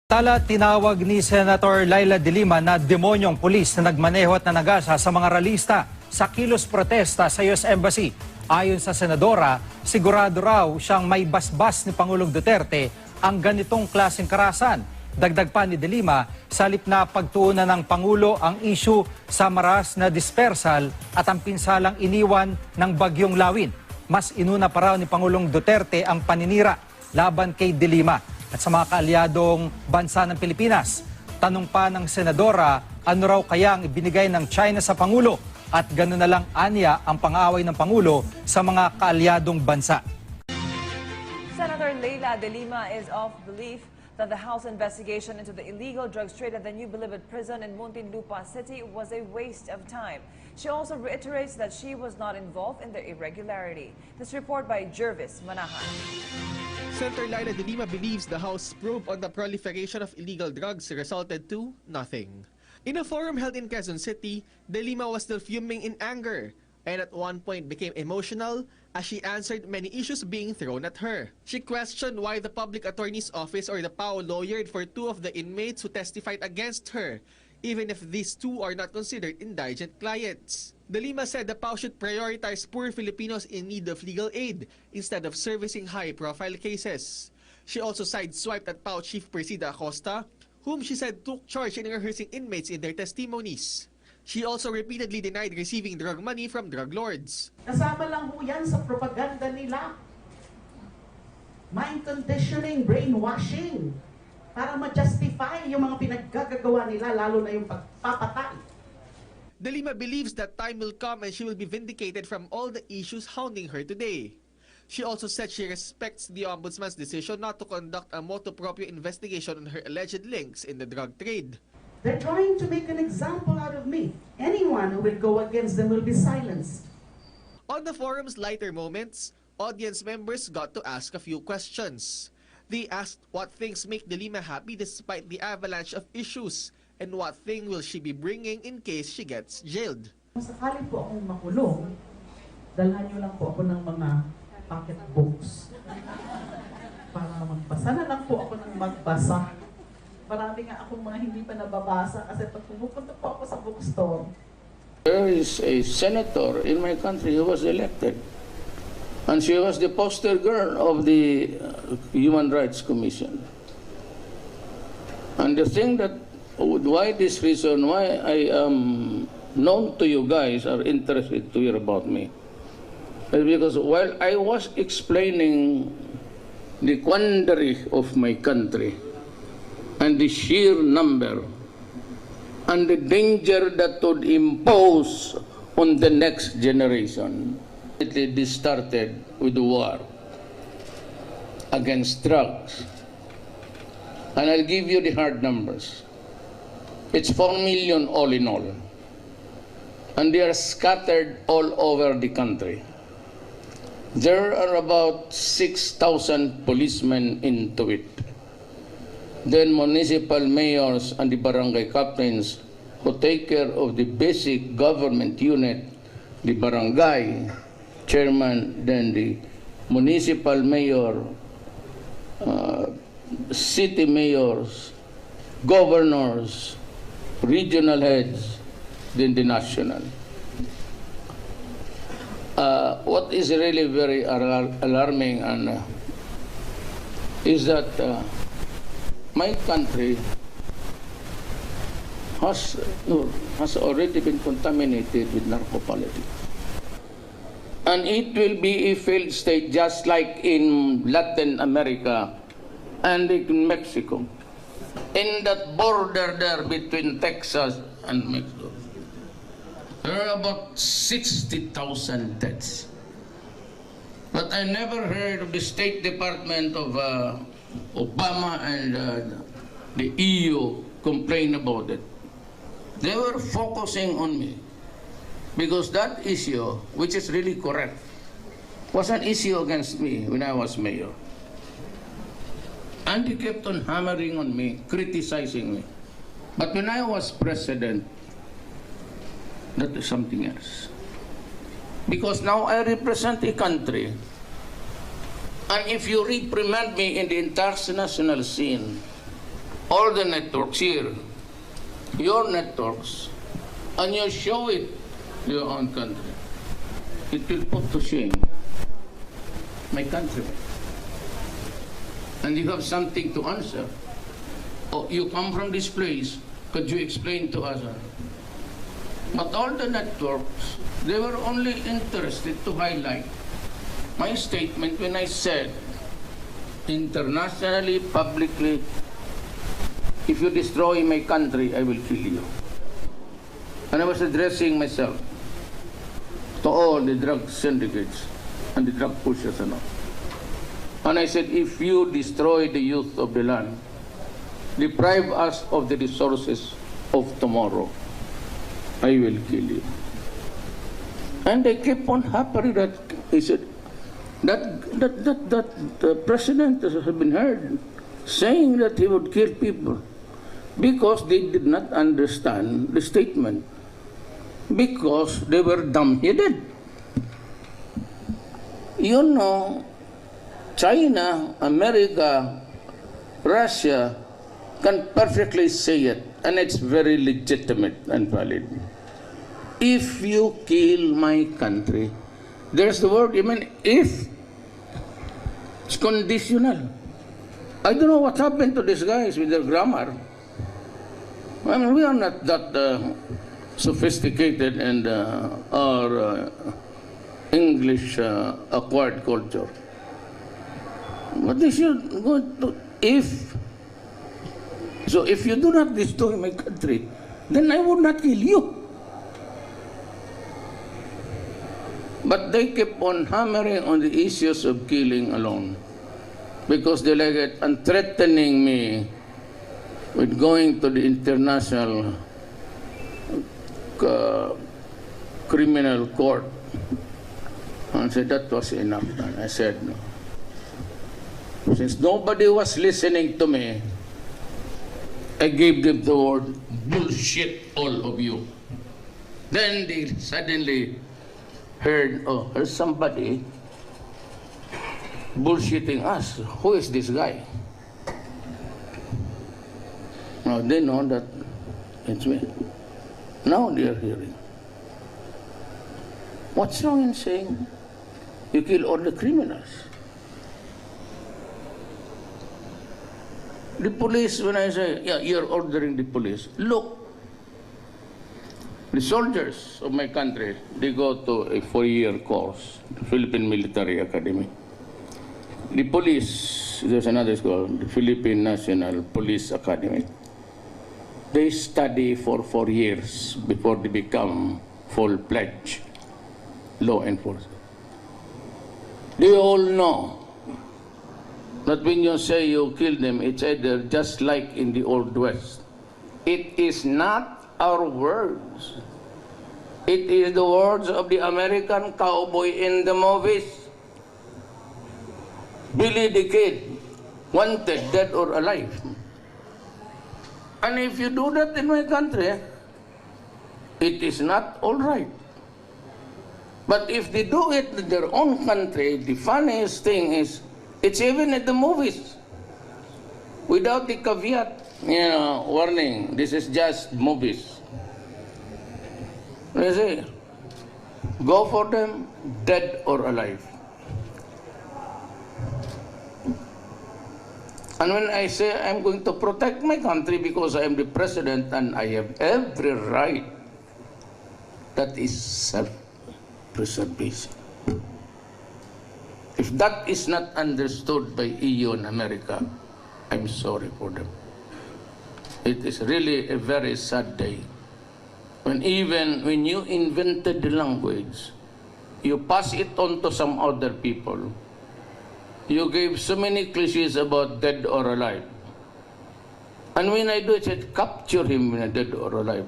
Tala, tinawag ni Senator Delima na demonyong pulis na nagmaneho at nanagasa sa mga ralista sa kilos protesta sa US Embassy. Ayon sa senadora, sigurado raw siyang may basbas ni Pangulong Duterte ang ganitong klaseng karahasan. Dagdag pa ni Delima, salip na pagtuunan ng Pangulo ang issue sa maras na dispersal at ang pinsalang iniwan ng Bagyong Lawin. Mas inuna pa raw ni Pangulong Duterte ang paninira laban kay Delima at sa mga kaalyadong bansa ng Pilipinas. Tanong pa ng senadora, ano raw kaya ang ibinigay ng China sa Pangulo? At gano'n na lang anya ang pang-aaway ng Pangulo sa mga kaalyadong bansa. Senator Delima is of belief that the House investigation into the illegal drugs trade at the New Bilibid prison in Muntinlupa City was a waste of time. She also reiterates that she was not involved in the irregularity. This report by Jervis Manahan. Senator Delima believes the House probe on the proliferation of illegal drugs resulted to nothing. In a forum held in Quezon City, Delima was still fuming in anger and at one point became emotional as she answered many issues being thrown at her. She questioned why the public attorney's office or the PAO lawyered for two of the inmates who testified against her, even if these two are not considered indigent clients. Delima said the PAO should prioritize poor Filipinos in need of legal aid instead of servicing high-profile cases. She also sideswiped at PAO Chief Presida Acosta, whom she said took charge in rehearsing inmates in their testimonies. She also repeatedly denied receiving drug money from drug lords. Kasama lang po yan sa propaganda nila. Mind conditioning, brainwashing, para ma-justify yung mga pinaggagawa nila, lalo na yung pagpapatay. Delima believes that time will come and she will be vindicated from all the issues hounding her today. She also said she respects the Ombudsman's decision not to conduct a motu proprio investigation on her alleged links in the drug trade. They're trying to make an example out of me. Anyone who will go against them will be silenced. On the forum's lighter moments, audience members got to ask a few questions. They asked what things make Delima happy despite the avalanche of issues and what thing will she be bringing in case she gets jailed. Kung sakali po akong makulong, dalhan niyo lang po ako ng mga pocketbooks. Para magbasa na lang po ako ng magbasa. Marami nga akong mga hindi pa nababasa kasi pag pumupunta po ako sa bookstore. There is a senator in my country who was elected. And she was the poster girl of the Human Rights Commission. And the thing that, why this reason, why I am known to you guys are interested to hear about me, is because while I was explaining the quandary of my country and the sheer number and the danger that would impose on the next generation, this started with the war against drugs. And I'll give you the hard numbers. It's 4 million all in all. And they are scattered all over the country. There are about 6,000 policemen into it. Then municipal mayors and the barangay captains who take care of the basic government unit, the barangay chairman, then the municipal mayor, city mayors, governors, regional heads, then the national. What is really very alarming and is that my country has already been contaminated with narco-politics. And it will be a failed state just like in Latin America and in Mexico. In that border there between Texas and Mexico, there are about 60,000 deaths. But I never heard of the State Department of Obama and the EU complain about it. They were focusing on me because that issue, which is really correct, was an issue against me when I was mayor. And they kept on hammering on me, criticizing me. But when I was president, that is something else. Because now I represent a country And if you reprimand me in the international scene, all the networks here, your networks, and you show it to your own country, it will put to shame my countrymen. And you have something to answer. Oh, you come from this place, could you explain to us? But all the networks, they were only interested to highlight my statement when I said, internationally, publicly, if you destroy my country, I will kill you. And I was addressing myself to all the drug syndicates and the drug pushers and all. And I said, if you destroy the youth of the land, deprive us of the resources of tomorrow, I will kill you. And they kept on hammering that. He said, the president has been heard saying that he would kill people because they did not understand the statement, because they were dumb-headed. You know, China, America, Russia can perfectly say it, and it's very legitimate and valid. If you kill my country, there's the word, even if, it's conditional. I don't know what happened to these guys with their grammar. I mean, we are not that sophisticated and our English acquired culture. But they should go to if. So if you do not destroy my country, then I would not kill you. But they keep on hammering on the issues of killing alone, because they like it and threatening me with going to the international criminal court. And I said that was enough. And I said no. Since nobody was listening to me, I gave them the word bullshit, all of you. Then they suddenly heard, oh, there's somebody bullshitting us. Who is this guy? Now they know that it's me. Now they are hearing. What's wrong in saying you kill all the criminals? The police, when I say, yeah, you're ordering the police, look, the soldiers of my country, they go to a 4-year course, the Philippine Military Academy. The police, there's another school, the Philippine National Police Academy. They study for 4 years before they become full-fledged law enforcement. They all know that when you say you kill them, it's either just like in the Old West. It is not our words. It is the words of the American cowboy in the movies. Billy the Kid, wanted, dead or alive. And if you do that in my country, it is not all right. But if they do it in their own country, the funniest thing is, it's even at the movies. Without the caveat, warning, this is just movies. They say, go for them, dead or alive. And when I say I'm going to protect my country because I am the president and I have every right, that is self-preservation. If that is not understood by EU and America, I'm sorry for them. It is really a very sad day. When even when you invented the language, you pass it on to some other people. You gave so many cliches about dead or alive. And when I do it, I said, capture him when dead or alive.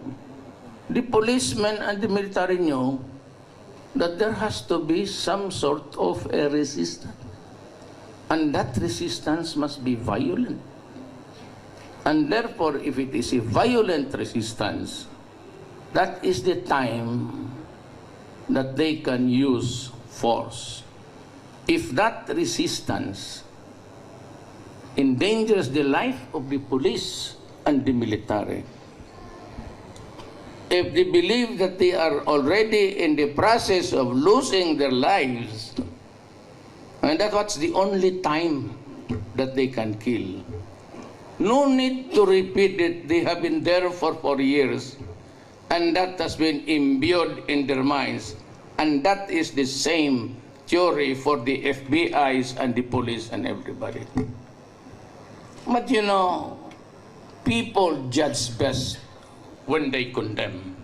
The policemen and the military knew that there has to be some sort of a resistance. And that resistance must be violent. And therefore, if it is a violent resistance, that is the time that they can use force. If that resistance endangers the life of the police and the military. If they believe that they are already in the process of losing their lives, and that's what's the only time that they can kill. No need to repeat it. They have been there for 4 years, and that has been imbued in their minds. And that is the same theory for the FBIs and the police and everybody. But you know, people judge best when they condemn.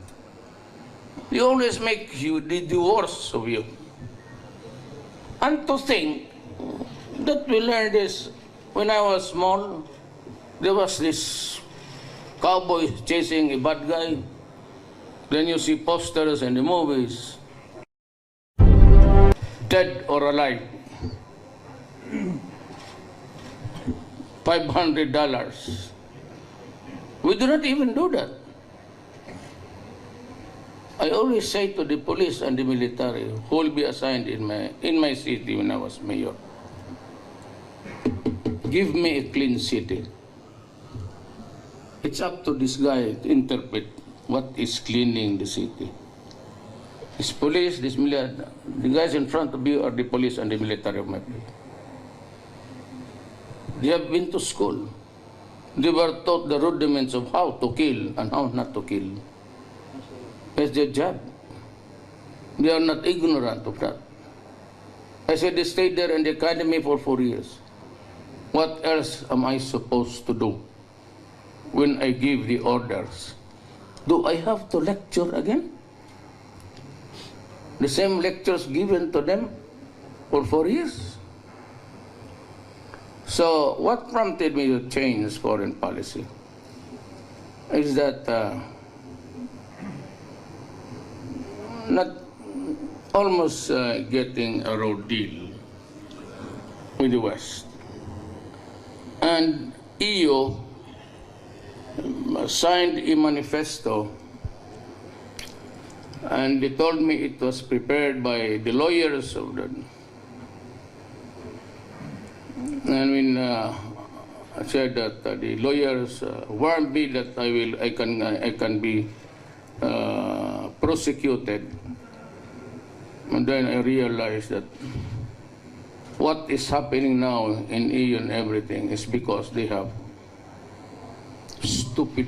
They always make you the worst of you. And to think that we learned this when I was small, there was this cowboy chasing a bad guy. Then you see posters in the movies, dead or alive, $500. We do not even do that. I always say to the police and the military who will be assigned in my city when I was mayor, give me a clean city. It's up to this guy to interpret what is cleaning the city. This police, this military, the guys in front of you are the police and the military of my place. They have been to school. They were taught the rudiments of how to kill and how not to kill. It's their job. They are not ignorant of that. I said they stayed there in the academy for 4 years. What else am I supposed to do when I give the orders? Do I have to lecture again? The same lectures given to them for 4 years? So what prompted me to change foreign policy is that not almost getting a road deal with the West. And EU signed a manifesto, and they told me it was prepared by the lawyers of the. I mean, I said that the lawyers warned me that I can be prosecuted, and then I realized that what is happening now in EU and everything is because they have stupid